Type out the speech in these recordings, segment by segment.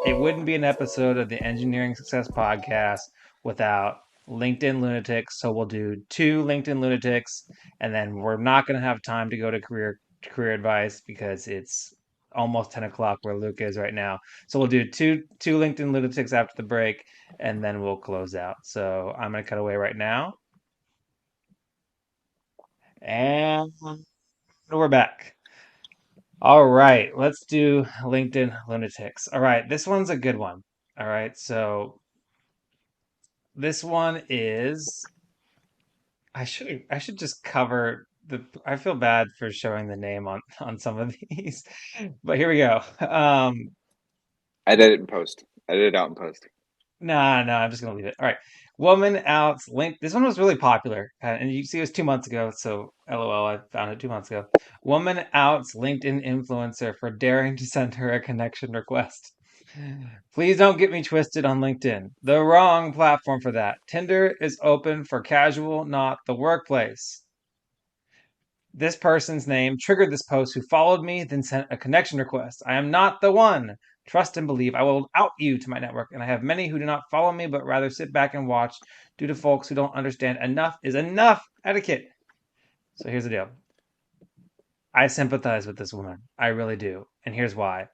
it wouldn't be an episode of the Engineering Success Podcast without LinkedIn Lunatics. So we'll do two LinkedIn Lunatics, and then we're not going to have time to go to career advice because it's almost 10 o'clock where Luke is right now. So we'll do two LinkedIn Lunatics after the break, and then we'll close out. So I'm going to cut away right now, and we're back. All right, let's do LinkedIn Lunatics. All right, this one's a good one. All right, so this one is I should just cover the I feel bad for showing the name on some of these, but here we go. I did it in post. I did it out in post. Nah, no, I'm just gonna leave it. All right, woman outs link. This one was really popular, and you see it was 2 months ago. So LOL, I found it 2 months ago. Woman outs LinkedIn influencer for daring to send her a connection request. Please don't get me twisted on LinkedIn. The wrong platform for that. Tinder is open for casual, not the workplace. This person's name triggered this post who followed me, then sent a connection request. I am not the one. Trust and believe I will out you to my network, and I have many who do not follow me but rather sit back and watch due to folks who don't understand enough is enough etiquette. So here's the deal. I sympathize with this woman. I really do. And here's why.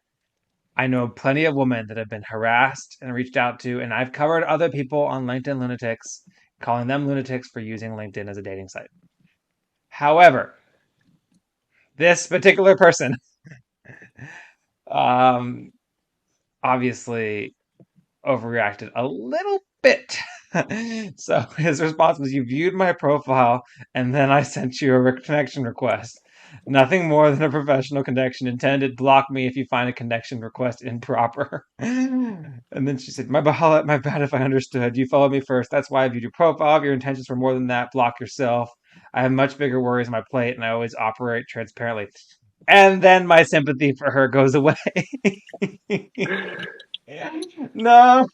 I know plenty of women that have been harassed and reached out to, and I've covered other people on LinkedIn Lunatics, calling them lunatics for using LinkedIn as a dating site. However, this particular person, um, obviously overreacted a little bit. So his response was, "You viewed my profile, and then I sent you a connection request. Nothing more than a professional connection intended. Block me if you find a connection request improper." And then she said, my bad if I understood. You followed me first. That's why I viewed your profile. If your intentions were more than that, block yourself. I have much bigger worries on my plate, and I always operate transparently." And then my sympathy for her goes away. No.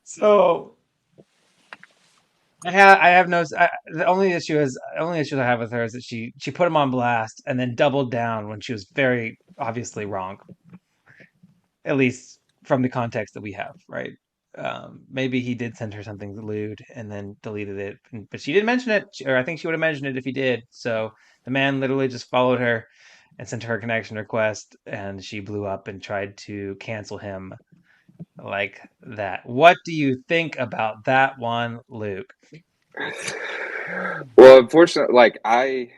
So I have no. The only issue I have with her is that she put him on blast and then doubled down when she was very obviously wrong. At least from the context that we have, right? Maybe he did send her something lewd and then deleted it, but she didn't mention it, or I think she would have mentioned it if he did. So the man literally just followed her and sent her a connection request, and she blew up and tried to cancel him like that. What do you think about that one, Luke? Well, unfortunately, I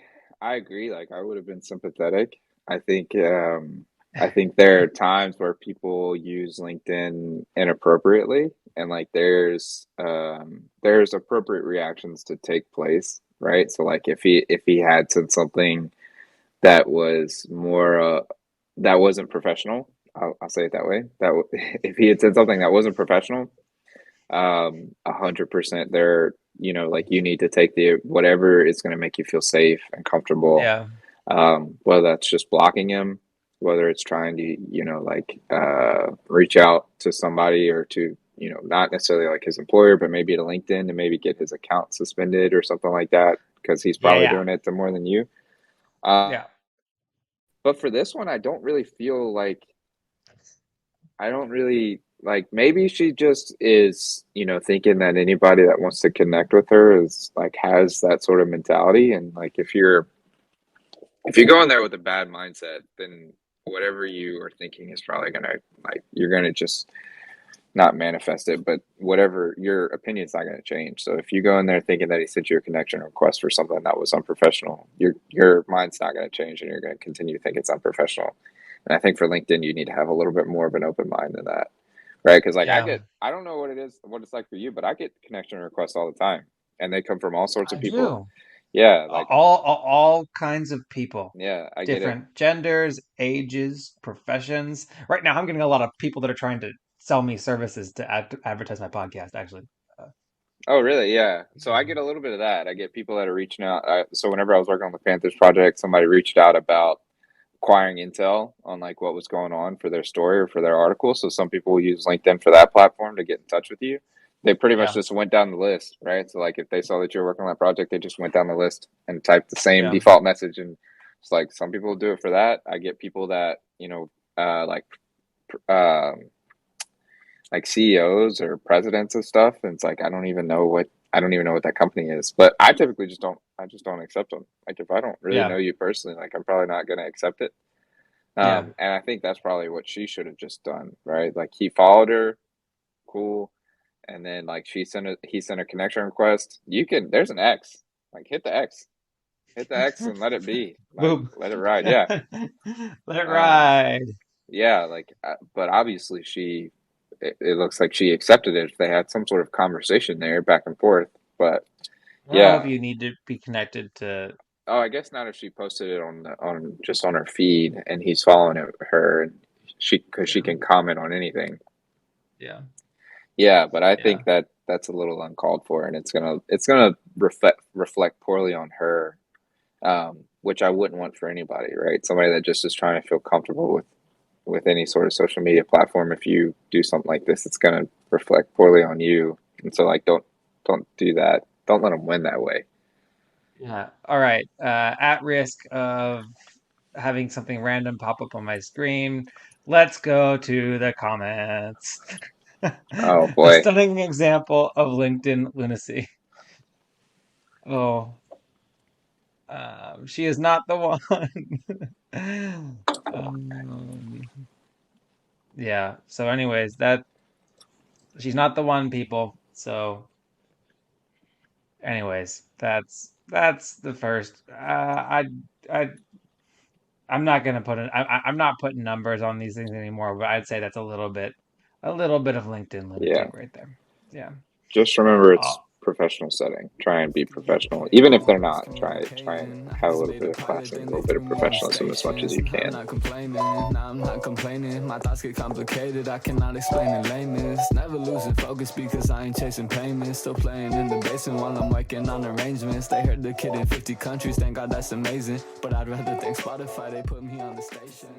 agree. Like I would have been sympathetic. I think I think there are times where people use LinkedIn inappropriately, and like there's appropriate reactions to take place, right? So like if he had said something that was more that wasn't professional, I'll say it that way. If he had said something that wasn't professional, 100% there, like you need to take the whatever is going to make you feel safe and comfortable, Yeah, whether that's just blocking him, whether it's trying to like reach out to somebody or to not necessarily like his employer but maybe to LinkedIn to maybe get his account suspended or something like that because he's yeah, probably yeah, doing it to more than you. uh, yeah. but for this one I don't really feel like I don't really like maybe she just is, thinking that anybody that wants to connect with her is like has that sort of mentality. And like if you go in there with a bad mindset, then whatever you are thinking is probably gonna like you're gonna just not manifest it, but whatever your opinion's not gonna change. So if you go in there thinking that he sent you a connection request for something that was unprofessional, your mind's not gonna change and you're gonna continue to think it's unprofessional. And I think for LinkedIn you need to have a little bit more of an open mind than that. Right, because like Yeah, I don't know what it's like for you, but I get connection requests all the time, and they come from all sorts of I people. do. Yeah, like All kinds of people, yeah, I get it. different genders, ages, professions. Right now, I'm getting a lot of people that are trying to sell me services to advertise my podcast. Actually, uh, Oh, really? Yeah. So I get a little bit of that. I get people that are reaching out. So whenever I was working on the Panthers project, somebody reached out about acquiring intel on like what was going on for their story or for their article. So some people will use LinkedIn for that platform to get in touch with you. They pretty much yeah, just went down the list, right? So like if they saw that you were working on that project, they just went down the list and typed the same yeah, default message. And it's like some people do it for that. I get people that like like CEOs or presidents of stuff, and it's like I don't even know what that company is. But I typically just don't accept them. Like if I don't really Yeah, know you personally, like I'm probably not gonna accept it. yeah. And I think that's probably what she should have just done, right? Like he followed her, cool, and then like he sent a connection request. You can there's an X, like hit the X and let it be, like Boom. let it ride. Yeah, Let it um, ride. yeah, like but obviously it looks like she accepted it if they had some sort of conversation there back and forth. But I don't know if yeah, you need to be connected to. oh, I guess not if she posted it on just on her feed and he's following her and she because she Yeah, can comment on anything. yeah, Yeah, but I yeah, think that that's a little uncalled for, and it's gonna reflect poorly on her, which I wouldn't want for anybody, right? Somebody that just is trying to feel comfortable with any sort of social media platform. If you do something like this, it's gonna reflect poorly on you, and so like don't do that. Don't let them win that way. yeah. All right. At risk of having something random pop up on my screen, let's go to the comments. Oh A boy, stunning example of LinkedIn lunacy. Oh, she is not the one. Um, yeah. So, anyways, that she's not the one, people. So, anyways, that's the first. I I'm not gonna put it. I'm not putting numbers on these things anymore. But I'd say that's a little bit of LinkedIn yeah. lunatic right there. Yeah. Just remember Oh, it's professional setting. Try and be Yeah, professional, yeah, even if they're always not. Try and communicating. I have a just little made bit a of class pilot, and a then little they bit put of me on professionalism as much as stations. you I'm can. not complaining, nah, I'm not complaining. My thoughts get complicated, I cannot explain in layman's. Never losing focus because I ain't chasing payments. Still playing in the basement while I'm working on arrangements. They heard the kid in 50 countries, thank God that's amazing. But I'd rather thank Spotify, they put me on the station.